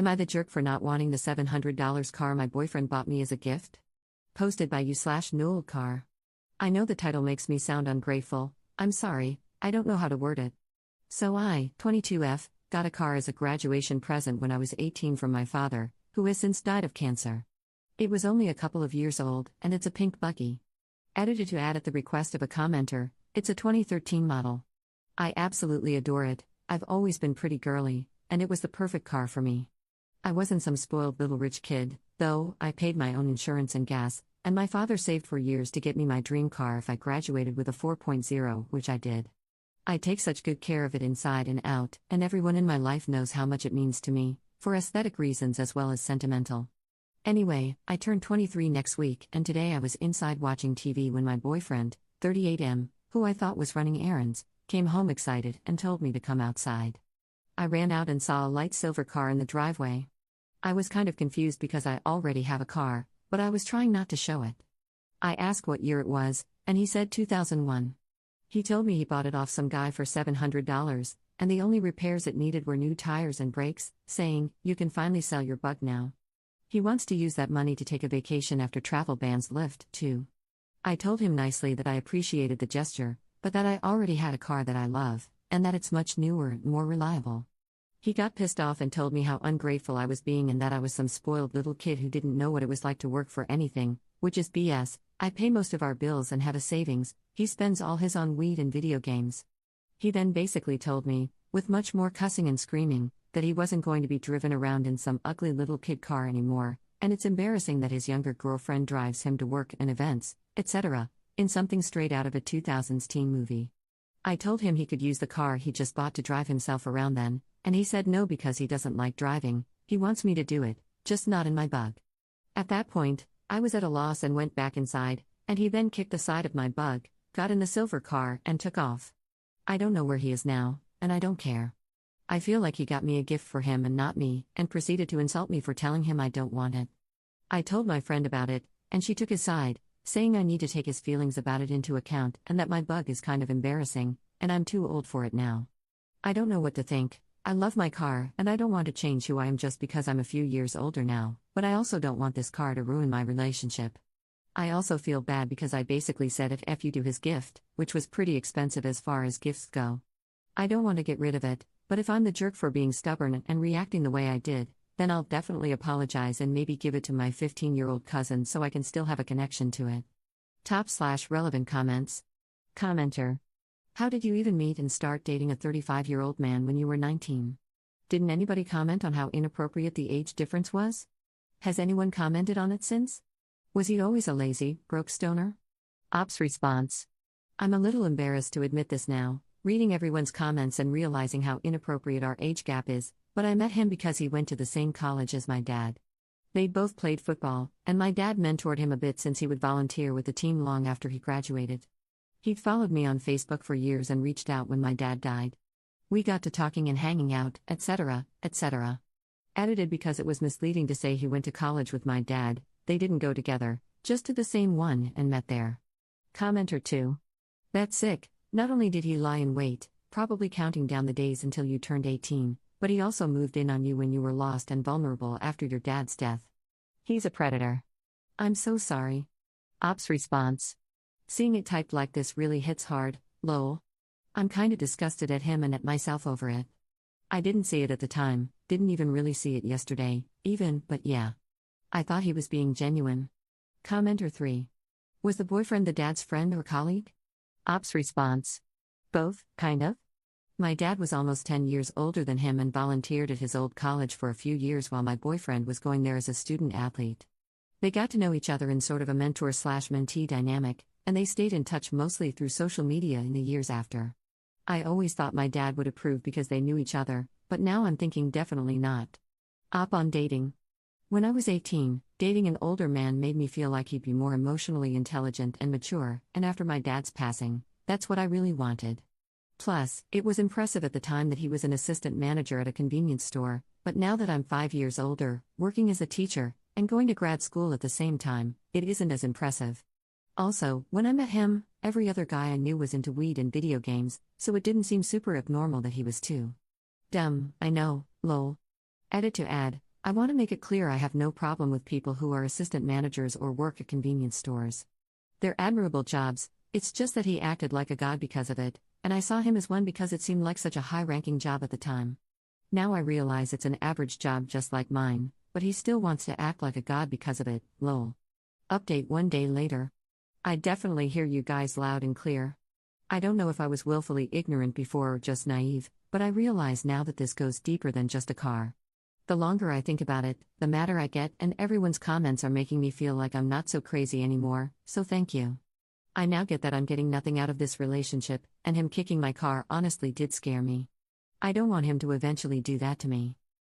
Am I the jerk for not wanting the $700 car my boyfriend bought me as a gift? Posted by you/Newell Car. I know the title makes me sound ungrateful. I'm sorry, I don't know how to word it. So I, 22F, got a car as a graduation present when I was 18 from my father, who has since died of cancer. It was only a couple of years old, and it's a pink buggy. Edited to add at the request of a commenter, it's a 2013 model. I absolutely adore it. I've always been pretty girly, and it was the perfect car for me. I wasn't some spoiled little rich kid, though. I paid my own insurance and gas, and my father saved for years to get me my dream car if I graduated with a 4.0, which I did. I take such good care of it inside and out, and everyone in my life knows how much it means to me, for aesthetic reasons as well as sentimental. Anyway, I turn 23 next week, and today I was inside watching TV when my boyfriend, 38M, who I thought was running errands, came home excited and told me to come outside. I ran out and saw a light silver car in the driveway. I was kind of confused because I already have a car, but I was trying not to show it. I asked what year it was, and he said 2001. He told me he bought it off some guy for $700, and the only repairs it needed were new tires and brakes, saying, "You can finally sell your bug now." He wants to use that money to take a vacation after travel bans lift, too. I told him nicely that I appreciated the gesture, but that I already had a car that I love, and that it's much newer and more reliable. He got pissed off and told me how ungrateful I was being and that I was some spoiled little kid who didn't know what it was like to work for anything, which is BS. I pay most of our bills and have a savings. He spends all his on weed and video games. He then basically told me, with much more cussing and screaming, that he wasn't going to be driven around in some ugly little kid car anymore, and it's embarrassing that his younger girlfriend drives him to work and events, etc., in something straight out of a 2000s teen movie. I told him he could use the car he just bought to drive himself around then, and he said no because he doesn't like driving. He wants me to do it, just not in my bug. At that point, I was at a loss and went back inside, and he then kicked the side of my bug, got in the silver car, and took off. I don't know where he is now, and I don't care. I feel like he got me a gift for him and not me, and proceeded to insult me for telling him I don't want it. I told my friend about it, and she took his side, saying I need to take his feelings about it into account and that my bug is kind of embarrassing, and I'm too old for it now. I don't know what to think. I love my car, and I don't want to change who I am just because I'm a few years older now, but I also don't want this car to ruin my relationship. I also feel bad because I basically said F you to his gift, which was pretty expensive as far as gifts go. I don't want to get rid of it, but if I'm the jerk for being stubborn and reacting the way I did, then I'll definitely apologize and maybe give it to my 15-year-old cousin so I can still have a connection to it. Top/relevant comments. Commenter. How did you even meet and start dating a 35-year-old man when you were 19? Didn't anybody comment on how inappropriate the age difference was? Has anyone commented on it since? Was he always a lazy, broke stoner? Ops response. I'm a little embarrassed to admit this now, reading everyone's comments and realizing how inappropriate our age gap is, but I met him because he went to the same college as my dad. They'd both played football, and my dad mentored him a bit since he would volunteer with the team long after he graduated. He'd followed me on Facebook for years and reached out when my dad died. We got to talking and hanging out, etc., etc. Edited because it was misleading to say he went to college with my dad. They didn't go together, just to the same one and met there. Commenter 2. That's sick. Not only did he lie in wait, probably counting down the days until you turned 18, but he also moved in on you when you were lost and vulnerable after your dad's death. He's a predator. I'm so sorry. Ops response. Seeing it typed like this really hits hard, lol. I'm kinda disgusted at him and at myself over it. I didn't see it at the time, didn't even really see it yesterday, even, but yeah. I thought he was being genuine. Commenter 3. Was the boyfriend the dad's friend or colleague? Ops response. Both, kind of. My dad was almost 10 years older than him and volunteered at his old college for a few years while my boyfriend was going there as a student athlete. They got to know each other in sort of a mentor/mentee dynamic, and they stayed in touch mostly through social media in the years after. I always thought my dad would approve because they knew each other, but now I'm thinking definitely not. Op on dating. When I was 18, dating an older man made me feel like he'd be more emotionally intelligent and mature, and after my dad's passing, that's what I really wanted. Plus, it was impressive at the time that he was an assistant manager at a convenience store, but now that I'm 5 years older, working as a teacher, and going to grad school at the same time, it isn't as impressive. Also, when I met him, every other guy I knew was into weed and video games, so it didn't seem super abnormal that he was too. Dumb, I know, lol. Edit to add, I want to make it clear I have no problem with people who are assistant managers or work at convenience stores. They're admirable jobs, it's just that he acted like a god because of it, and I saw him as one because it seemed like such a high-ranking job at the time. Now I realize it's an average job just like mine, but he still wants to act like a god because of it, lol. Update 1 day later. I definitely hear you guys loud and clear. I don't know if I was willfully ignorant before or just naive, but I realize now that this goes deeper than just a car. The longer I think about it, the madder I get, and everyone's comments are making me feel like I'm not so crazy anymore, so thank you. I now get that I'm getting nothing out of this relationship, and him kicking my car honestly did scare me. I don't want him to eventually do that to me.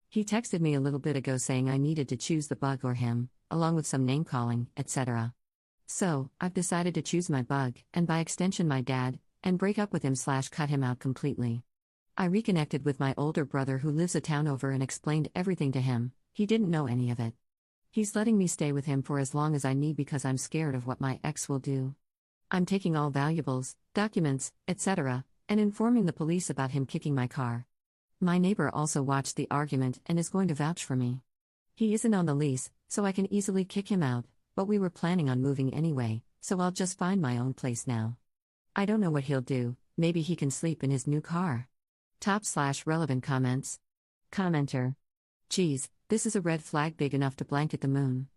He texted me a little bit ago saying I needed to choose the bug or him, along with some name calling, etc. So, I've decided to choose my bug, and by extension my dad, and break up with him/cut him out completely. I reconnected with my older brother who lives a town over and explained everything to him. He didn't know any of it. He's letting me stay with him for as long as I need because I'm scared of what my ex will do. I'm taking all valuables, documents, etc., and informing the police about him kicking my car. My neighbor also watched the argument and is going to vouch for me. He isn't on the lease, so I can easily kick him out, but we were planning on moving anyway, so I'll just find my own place now. I don't know what he'll do, maybe he can sleep in his new car. Top/relevant comments. Commenter. Geez, this is a red flag big enough to blanket the moon.